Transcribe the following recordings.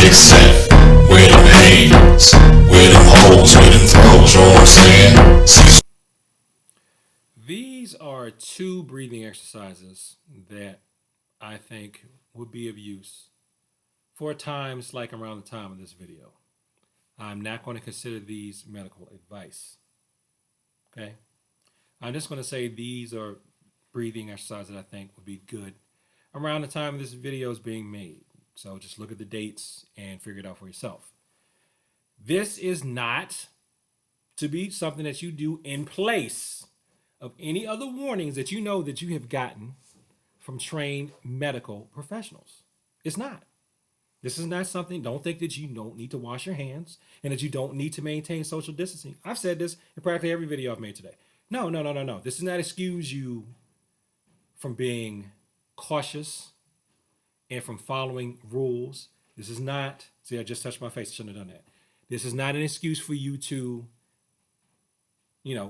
except where them hands, where them holes, where them throws, you know what I'm saying? Cecil. These are two breathing exercises that I think would be of use for times like around the time of this video. I'm not going to consider these medical advice. Okay? I'm just going to say these are breathing exercises that I think would be good around the time this video is being made. So just look at the dates and figure it out for yourself. This is not to be something that you do in place of any other warnings that you know that you have gotten from trained medical professionals. It's not. This is not something, don't think that you don't need to wash your hands and that you don't need to maintain social distancing. I've said this in practically every video I've made today. No, no, no, no, no. This does not excuse you from being cautious and from following rules. This is not, see, I just touched my face. I shouldn't have done that. This is not an excuse for you to,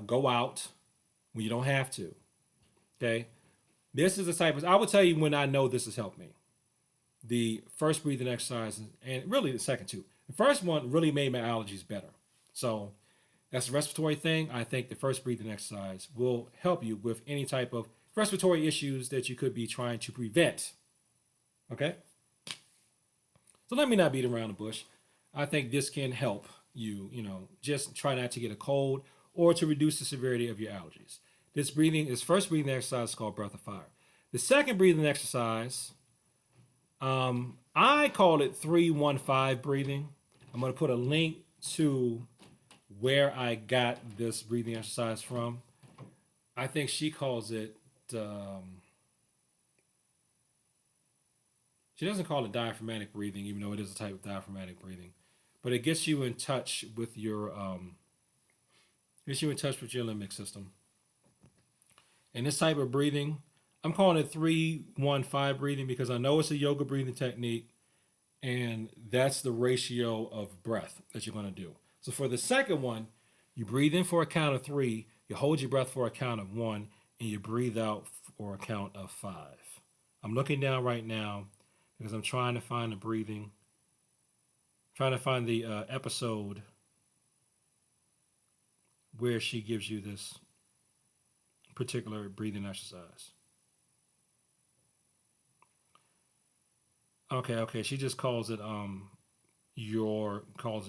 go out when you don't have to. Okay? This is the type of, I will tell you when I know this has helped me. The first breathing exercise, and really the second two. The first one really made my allergies better. So that's a respiratory thing. I think the first breathing exercise will help you with any type of respiratory issues that you could be trying to prevent. Okay? So let me not beat around the bush. I think this can help you, just try not to get a cold or to reduce the severity of your allergies. This first breathing exercise is called breath of fire. The second breathing exercise, I call it 3-1-5 breathing. I'm going to put a link to where I got this breathing exercise from. I think she calls it, she doesn't call it diaphragmatic breathing, even though it is a type of diaphragmatic breathing. But it gets you in touch with your limbic system. And this type of breathing, I'm calling it 3-1-5 breathing because I know it's a yoga breathing technique, and that's the ratio of breath that you're going to do. So for the second one, you breathe in for a count of 3, you hold your breath for a count of 1, and you breathe out for a count of 5. I'm looking down right now because I'm trying to find the breathing, trying to find the episode where she gives you this particular breathing exercise. Okay. She just calls it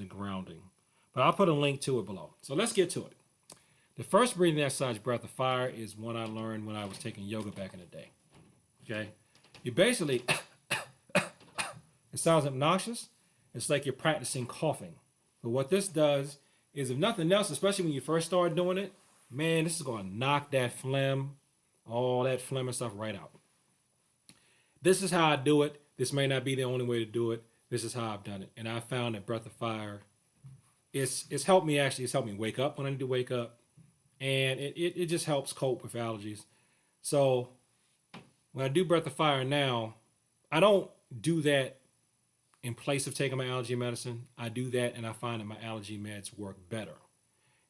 grounding. But I'll put a link to it below. So let's get to it. The first breathing exercise, breath of fire, is one I learned when I was taking yoga back in the day. Okay? You basically, it sounds obnoxious. It's like you're practicing coughing. But what this does is, if nothing else, especially when you first start doing it, man, this is going to knock that phlegm, all that phlegm and stuff right out. This is how I do it. This may not be the only way to do it. This is how I've done it. And I found that breath of fire, it's helped me actually. It's helped me wake up when I need to wake up. And it just helps cope with allergies. So when I do breath of fire now, I don't do that in place of taking my allergy medicine. I do that and I find that my allergy meds work better.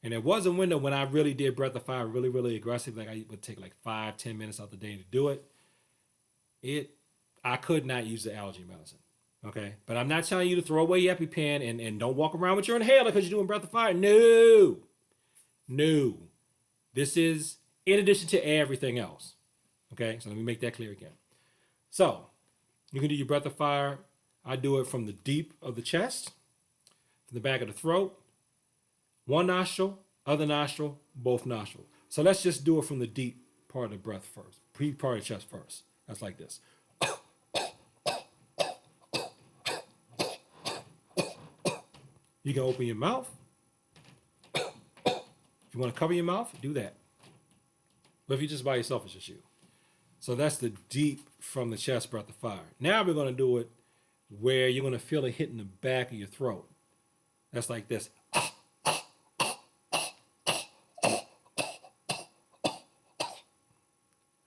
And there was a window when I really did breath of fire really, really aggressive. Like I would take like 5-10 minutes out the day to do it. I could not use the allergy medicine. Okay. But I'm not telling you to throw away your EpiPen and don't walk around with your inhaler because you're doing breath of fire. No. This is in addition to everything else. Okay. So let me make that clear again. So you can do your breath of fire. I do it from the deep of the chest, from the back of the throat, one nostril, other nostril, both nostrils. So let's just do it from the deep part of the breath first, part of the chest first. That's like this. You can open your mouth. If you want to cover your mouth, do that. But if you're just by yourself, it's just you. So that's the deep from the chest breath of fire. Now we're going to do it where you're going to feel it hitting the back of your throat. That's like this.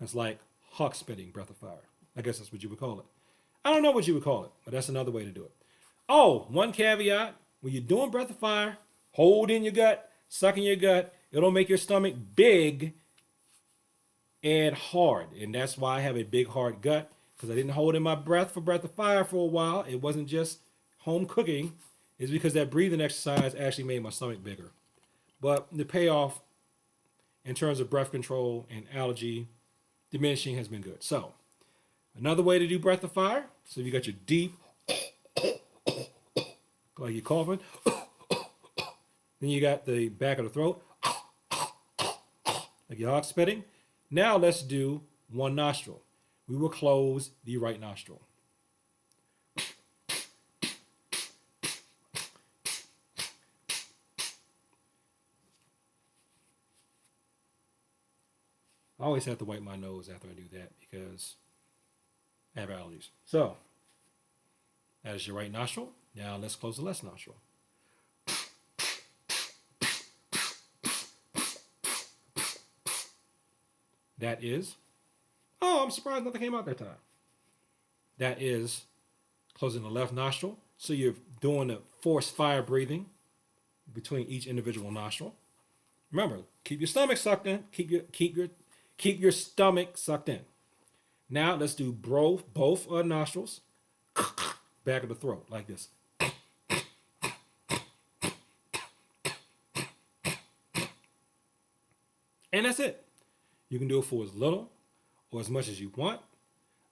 That's like hawk spitting breath of fire. I guess that's what you would call it. I don't know what you would call it, but that's another way to do it. Oh, one caveat. When you're doing breath of fire, hold in your gut, suck in your gut. It'll make your stomach big and hard. And that's why I have a big, hard gut, because I didn't hold in my breath for breath of fire for a while. It wasn't just home cooking is because that breathing exercise actually made my stomach bigger. But the payoff in terms of breath control and allergy diminishing has been good. So another way to do breath of fire. So you got your deep, like you're coughing. Then you got the back of the throat, like your heart spitting. Now let's do one nostril. We will close the right nostril. I always have to wipe my nose after I do that because I have allergies. So that is your right nostril. Now let's close the left nostril. That is, oh, I'm surprised nothing came out that time. That is closing the left nostril. So you're doing a forced fire breathing between each individual nostril. Remember, keep your stomach sucked in. Keep your stomach sucked in. Now let's do both nostrils, back of the throat like this. And that's it. You can do it for as little or as much as you want.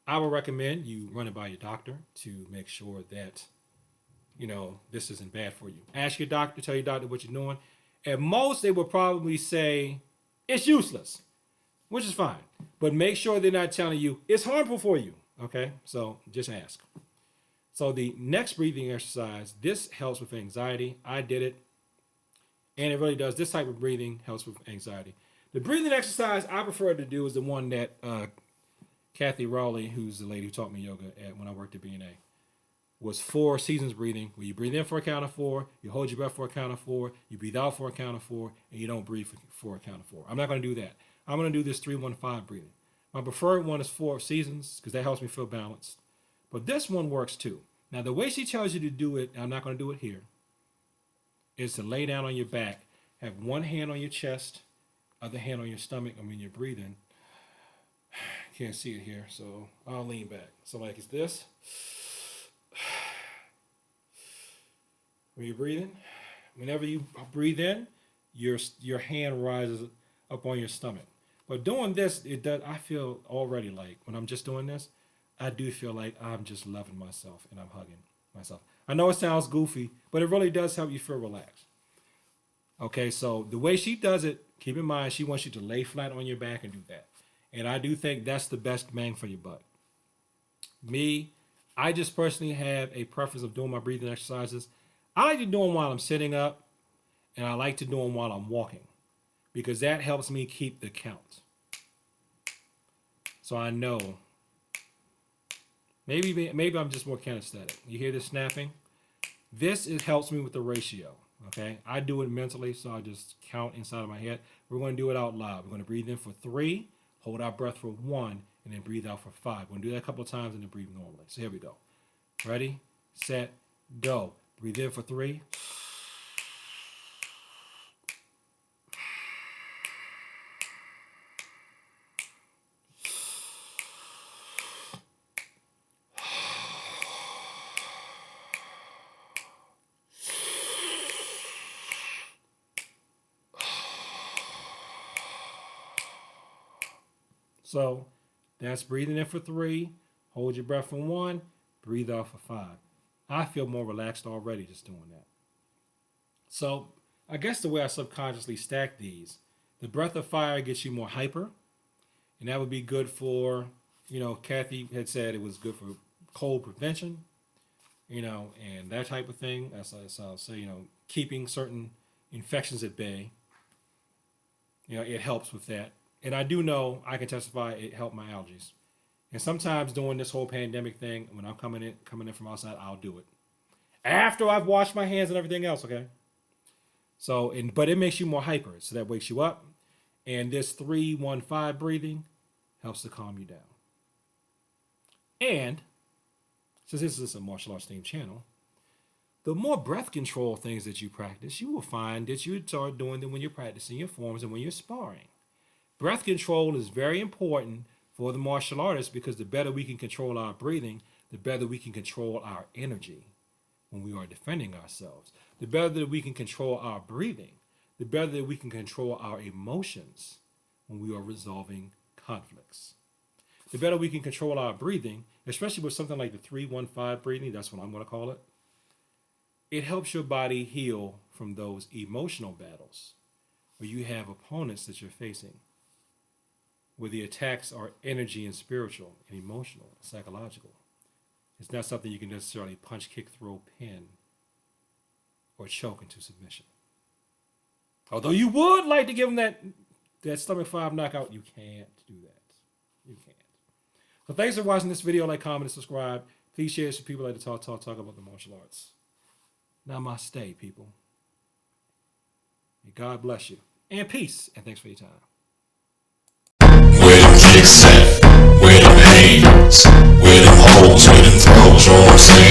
I would recommend you run it by your doctor to make sure that, this isn't bad for you. Ask your doctor, tell your doctor what you're doing. At most, they will probably say it's useless, which is fine. But make sure they're not telling you it's harmful for you. Okay? So just ask. So the next breathing exercise, this helps with anxiety. I did it. And it really does. This type of breathing helps with anxiety. The breathing exercise I prefer to do is the one that Kathy Rowley, who's the lady who taught me yoga when I worked at BNA, was 4 seasons breathing, where you breathe in for a count of 4, you hold your breath for a count of 4, you breathe out for a count of 4, and you don't breathe for a count of 4. I'm not going to do that. I'm going to do this 3-1-5 breathing. My preferred one is 4 seasons because that helps me feel balanced. But this one works too. Now, the way she tells you to do it, I'm not going to do it here, is to lay down on your back, have one hand on your chest, other hand on your stomach. I mean, you're breathing. Can't see it here, so I'll lean back. So like it's this. When you're breathing, whenever you breathe in, your hand rises up on your stomach. But doing this, it does. I feel already like when I'm just doing this, I do feel like I'm just loving myself and I'm hugging myself. I know it sounds goofy, but it really does help you feel relaxed. Okay, so the way she does it, keep in mind, she wants you to lay flat on your back and do that. And I do think that's the best bang for your buck. Me, I just personally have a preference of doing my breathing exercises. I like to do them while I'm sitting up, and I like to do them while I'm walking, because that helps me keep the count. So I know, maybe I'm just more kinesthetic. You hear this snapping? Helps me with the ratio. Okay, I do it mentally, so I just count inside of my head. We're going to do it out loud. We're going to breathe in for 3, hold our breath for 1, and then breathe out for 5. We're going to do that a couple of times and then breathe normally. So here we go. Ready, set, go. Breathe in for 3. So that's breathing in for 3, hold your breath for 1, breathe out for 5. I feel more relaxed already just doing that. So I guess the way I subconsciously stack these, the breath of fire gets you more hyper, and that would be good for, Kathy had said it was good for cold prevention, and that type of thing. As I'll say, keeping certain infections at bay. It helps with that. And I do know, I can testify, it helped my allergies. And sometimes during this whole pandemic thing, when I'm coming in from outside, I'll do it after I've washed my hands and everything else. Okay. So, but it makes you more hyper, so that wakes you up. And this 3-1-5 breathing helps to calm you down. And since this is a martial arts themed channel, the more breath control things that you practice, you will find that you start doing them when you're practicing your forms and when you're sparring. Breath control is very important for the martial artist, because the better we can control our breathing, the better we can control our energy. when we are defending ourselves. The better that we can control our breathing, the better that we can control our emotions when we are resolving conflicts. The better we can control our breathing, especially with something like the 3-1-5 breathing, that's what I'm going to call it. It helps your body heal from those emotional battles where you have opponents that you're facing, where the attacks are energy and spiritual and emotional and psychological. It's not something you can necessarily punch, kick, throw, pin, or choke into submission. Although you would like to give them that stomach 5 knockout, you can't do that. You can't. So thanks for watching this video. Like, comment, and subscribe. Please share this with people like to talk about the martial arts. Namaste, people. May God bless you. And peace. And thanks for your time. Where them kicks at? Where them hands? Where them holes? Where them throws? You know what I'm saying?